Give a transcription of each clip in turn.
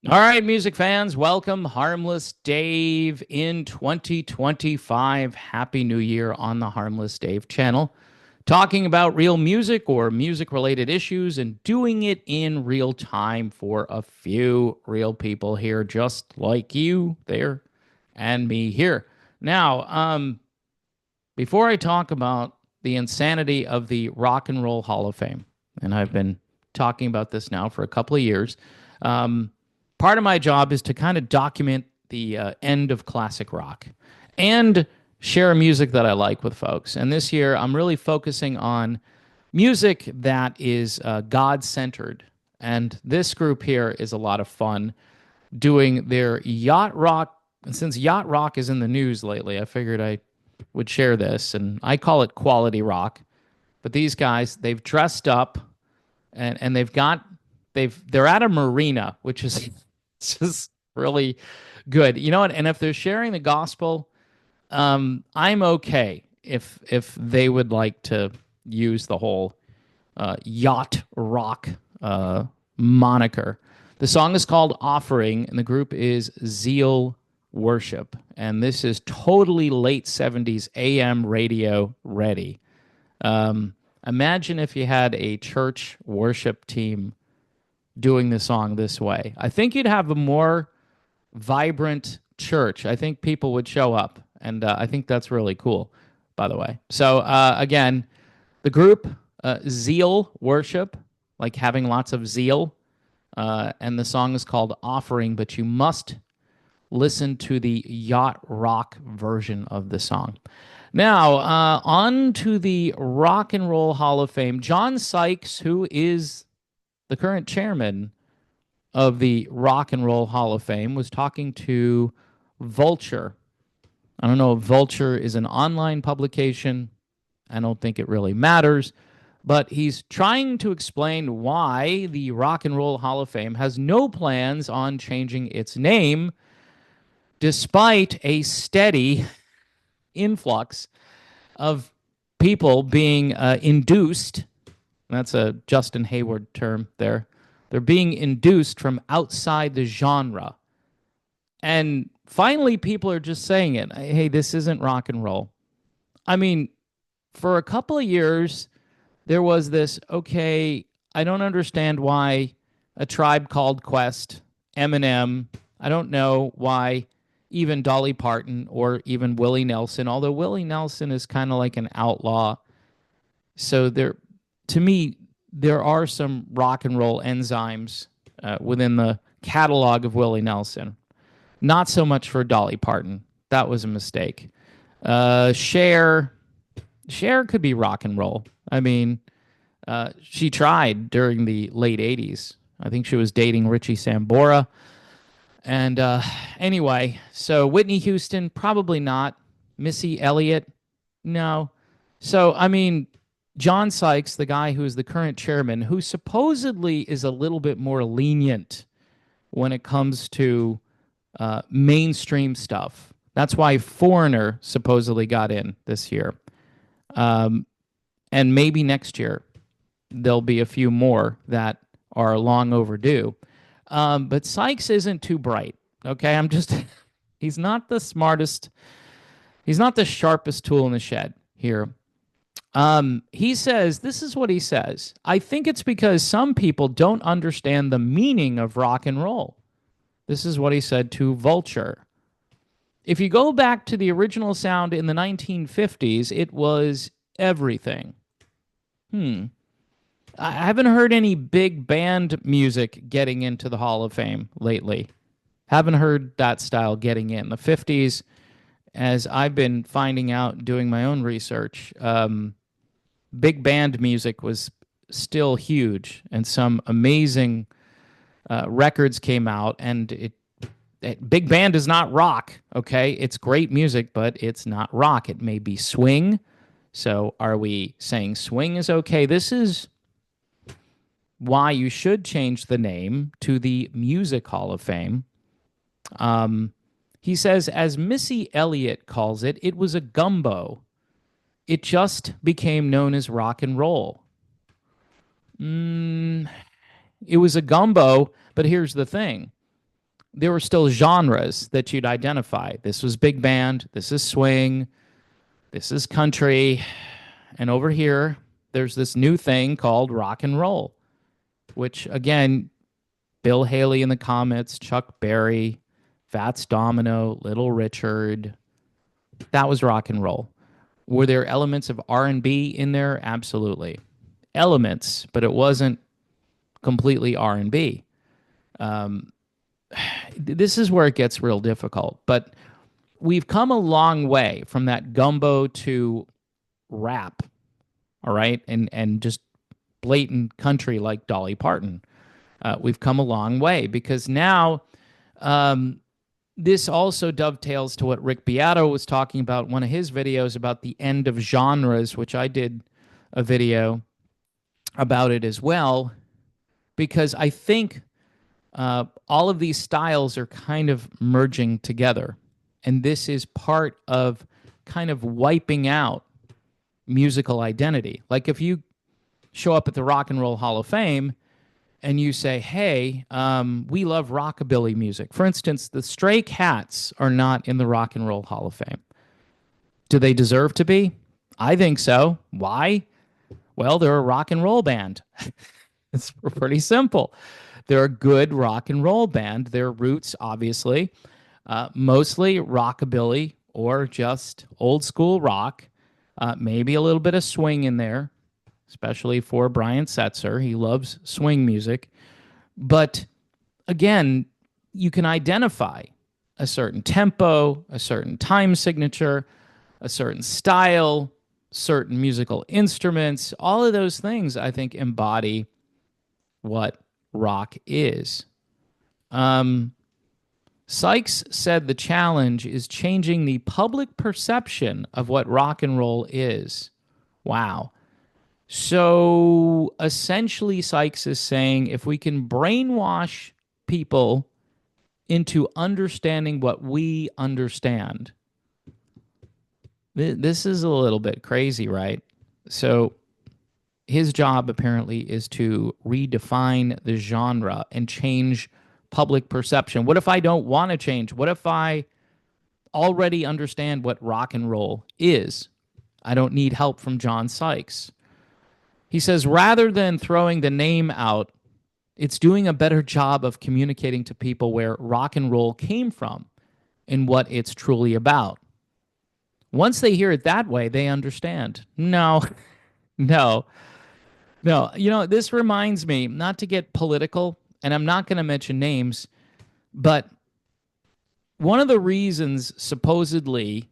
All right, music fans, welcome. Harmless Dave in 2025. Happy New Year on the Harmless Dave channel. Talking about real music or music related issues and doing it in real time for a few real people here, just like you there and me here. Now, before I talk about the insanity of the Rock and Roll Hall of Fame, and I've been talking about this now for a couple of years, um, part of my job is to kind of document the end of classic rock and share music that I like with folks. And this year, I'm really focusing on music that is God centered. And this group here is a lot of fun doing their yacht rock. And since yacht rock is in the news lately, I figured I would share this. And I call it quality rock. But these guys, they've dressed up and they're at a marina, which is just really good. You know what? And if they're sharing the gospel, I'm okay if they would like to use the whole yacht rock moniker. The song is called Offering, and the group is Zeal Worship. And this is totally late 70s AM radio ready. Imagine if you had a church worship team doing the song this way. I think you'd have a more vibrant church. I think people would show up. And I think that's really cool, by the way. So, again, the group, Zeal Worship, like having lots of zeal. And the song is called Offering, but you must listen to the yacht rock version of the song. Now, on to the Rock and Roll Hall of Fame. John Sykes, who is the current chairman of the Rock and Roll Hall of Fame, was talking to Vulture. I don't know if Vulture is an online publication. I don't think it really matters. But he's trying to explain why the Rock and Roll Hall of Fame has no plans on changing its name, despite a steady influx of people being induced. That's a Justin Hayward term there. They're being induced from outside the genre. And finally, people are just saying it. Hey, this isn't rock and roll. I mean, for a couple of years, there was this, okay, I don't understand why A Tribe Called Quest, Eminem, I don't know why even Dolly Parton or even Willie Nelson, although Willie Nelson is kind of like an outlaw. So there, to me, there are some rock and roll enzymes within the catalog of Willie Nelson. Not so much for Dolly Parton. That was a mistake. Cher could be rock and roll. I mean, she tried during the late 80s. I think she was dating Richie Sambora. And anyway, so Whitney Houston, probably not. Missy Elliott, no. So, I mean, John Sykes, the guy who is the current chairman, who supposedly is a little bit more lenient when it comes to mainstream stuff. That's why Foreigner supposedly got in this year. And maybe next year there'll be a few more that are long overdue. But Sykes isn't too bright. Okay, he's not the smartest, he's not the sharpest tool in the shed here. He says, this is what he says. I think it's because some people don't understand the meaning of rock and roll. This is what he said to Vulture. If you go back to the original sound in the 1950s, it was everything. I haven't heard any big band music getting into the Hall of Fame lately. Haven't heard that style getting in. The 50s, as I've been finding out doing my own research, big band music was still huge, and some amazing records came out. And big band is not rock, okay? It's great music, but it's not rock. It may be swing. So are we saying swing is okay? This is why you should change the name to the Music Hall of Fame. He says, as Missy Elliott calls it, it was a gumbo. It just became known as rock and roll. It was a gumbo, but here's the thing. there were still genres that you'd identify. This was big band, this is swing, this is country, and over here, there's this new thing called rock and roll, which again, Bill Haley in the comments, Chuck Berry, Fats Domino, Little Richard, that was rock and roll. Were there elements of R&B in there? Absolutely. Elements, but it wasn't completely R&B. This is where it gets real difficult, but we've come a long way from that gumbo to rap, all right? And just blatant country like Dolly Parton. We've come a long way because now this also dovetails to what Rick Beato was talking about in one of his videos about the end of genres, which I did a video about it as well, because I think all of these styles are kind of merging together. And this is part of kind of wiping out musical identity. Like if you show up at the Rock and Roll Hall of Fame and you say, hey, we love rockabilly music. For instance, the Stray Cats are not in the Rock and Roll Hall of Fame. Do they deserve to be? I think so. Why? Well, they're a rock and roll band. It's pretty simple. They're a good rock and roll band. Their roots, obviously, mostly rockabilly or just old school rock, maybe a little bit of swing in there, especially for Brian Setzer. He loves swing music. But again, you can identify a certain tempo, a certain time signature, a certain style, certain musical instruments. All of those things, I think, embody what rock is. Sykes said the challenge is changing the public perception of what rock and roll is. Wow. So essentially, Sykes is saying if we can brainwash people into understanding what we understand, this is a little bit crazy, right? So his job apparently is to redefine the genre and change public perception. What if I don't want to change? What if I already understand what rock and roll is? I don't need help from John Sykes. He says, rather than throwing the name out, it's doing a better job of communicating to people where rock and roll came from and what it's truly about. Once they hear it that way, they understand. No. You know, this reminds me, not to get political, and I'm not going to mention names, but one of the reasons supposedly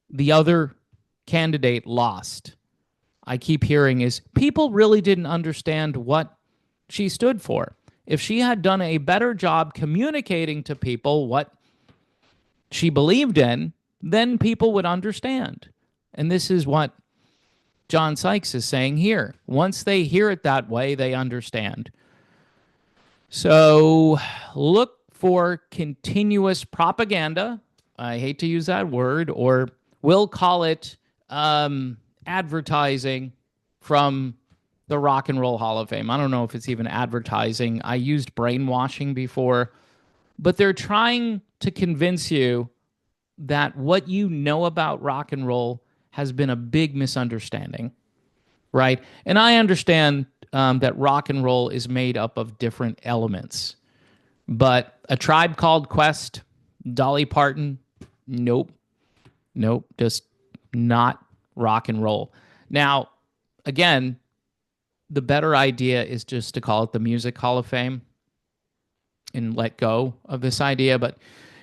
the other candidate lost, I keep hearing, is people really didn't understand what she stood for. If she had done a better job communicating to people what she believed in, then people would understand. And this is what John Sykes is saying here. Once they hear it that way, they understand. So look for continuous propaganda. I hate to use that word, or we'll call it advertising from the Rock and Roll Hall of Fame. I don't know if it's even advertising. I used brainwashing before, but they're trying to convince you that what you know about rock and roll has been a big misunderstanding, right? And I understand that rock and roll is made up of different elements, but A Tribe Called Quest, Dolly Parton, nope, just not rock and roll. Now, again, the better idea is just to call it the Music Hall of Fame and let go of this idea. But,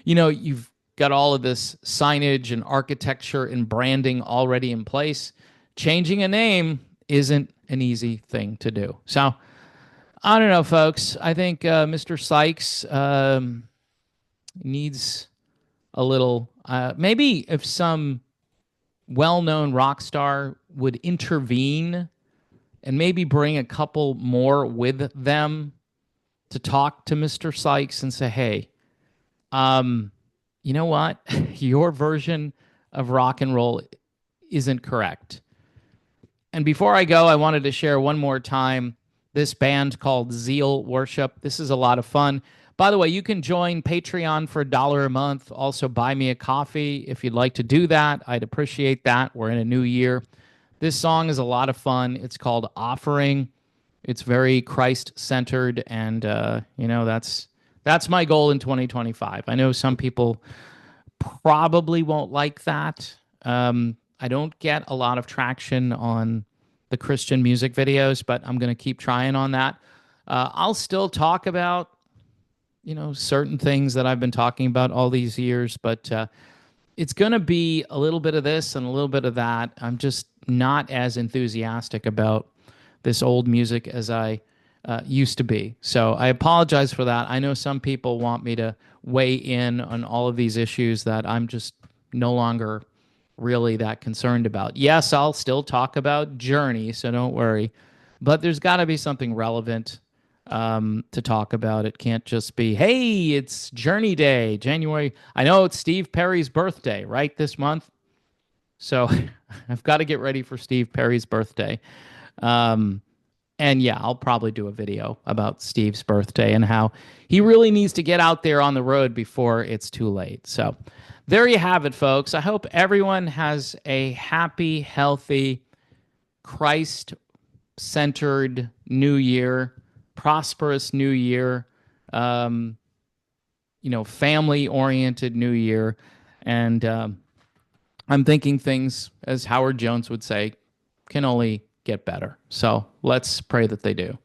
you know, you've got all of this signage and architecture and branding already in place. Changing a name isn't an easy thing to do. So, I don't know, folks. I think Mr. Sykes needs a little... maybe if some well-known rock star would intervene and maybe bring a couple more with them to talk to Mr. Sykes and say, hey, you know what? Your version of rock and roll isn't correct. And before I go, I wanted to share one more time this band called Zeal Worship. This is a lot of fun. By the way, you can join Patreon for $1 a month. Also, buy me a coffee if you'd like to do that. I'd appreciate that. We're in a new year. This song is a lot of fun. It's called Offering. It's very Christ-centered, and that's my goal in 2025. I know some people probably won't like that. I don't get a lot of traction on the Christian music videos, but I'm going to keep trying on that. I'll still talk about certain things that I've been talking about all these years, but it's going to be a little bit of this and a little bit of that. I'm just not as enthusiastic about this old music as I used to be. So I apologize for that. I know some people want me to weigh in on all of these issues that I'm just no longer really that concerned about. Yes, I'll still talk about Journey, so don't worry. But there's got to be something relevant to talk about. It can't just be, hey, it's Journey Day, January. I know it's Steve Perry's birthday, right, this month? So I've got to get ready for Steve Perry's birthday. And yeah, I'll probably do a video about Steve's birthday and how he really needs to get out there on the road before it's too late. So there you have it, folks. I hope everyone has a happy, healthy, Christ-centered new year, prosperous new year, family-oriented new year. And I'm thinking things, as Howard Jones would say, can only get better. So let's pray that they do.